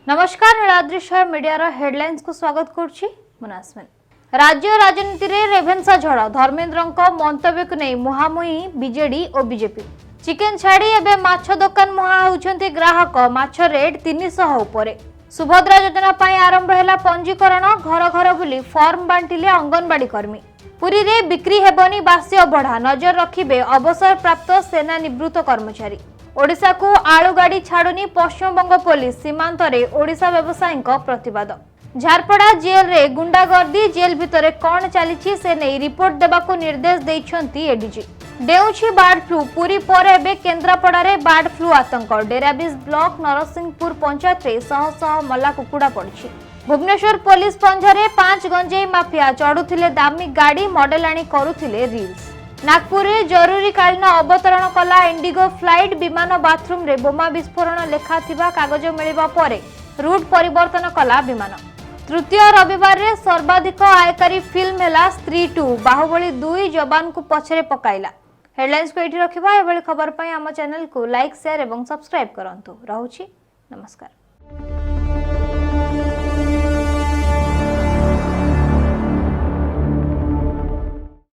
नमस्कार नीलाद्रिशय media headlines को स्वागत करुछि मुनास्मिन। राज्य राजनीति रे रेभेन्सा झड़ धर्मेंद्र मंतव्य को नहीं मुहामुही बीजेडी और बीजेपी। चिकेन छाड़ी एबे माछ दुकान मुहा होउछंती ग्राहक। माछ रेट 300 उपरे। सुभद्रा योजना पाई आरंभ हैला पंजीकरण। घर घर बुली फॉर्म बांटिले अंगनवाड़ी कर्मी। पुरी रे बिक्री हेबनी बासी अबढ़ा। नजर रखिबे अवसर प्राप्त सेना निवृत्त कर्मचारी। ओडिशा को आलू गाड़ी छाड़ुनी पश्चिमबंग पुलिस। सीमांत रे ओडिशा व्यवसायी प्रतिवाद। झारपड़ा जेल रे गुंडागर्दी। जेल भितरे कौन चली से नहीं रिपोर्ट देबाको निर्देश देइछंती एडीजी। डेउछि बार्ड फ्लू। पुरी पर एबे केन्द्रापड़ा रे बार्ड फ्लू आतंक। डेराबिस ब्लॉक नरसिंहपुर पंचायत रे शह शह मल्ला कुकुड़ा पड़छि। भुवनेश्वर पुलिस पंजरे 5 गंजेई माफिया। चढ़ुथिले दामी गाड़ी मॉडल आनी करुथिले रील्स। नागपुर रे जरूरीकालीन अवतरण कला इंडिगो फ्लाइट। विमान बाथरूम रे बोमा विस्फोरण लेखा थिबा कागज मिलिबा परे रूट परिवर्तन कला विमान। तृतीय रविवार रे सर्वाधिक आयकारी फिल्म हैला स्त्री 2। बाहुबली 2 जवान को पछरे पकाइला। हेडलाइंस को एठी रखिबा। एभली खबर पई हम चैनल को लाइक शेयर एवं सब्सक्राइब करंतु। रहउछि नमस्कार।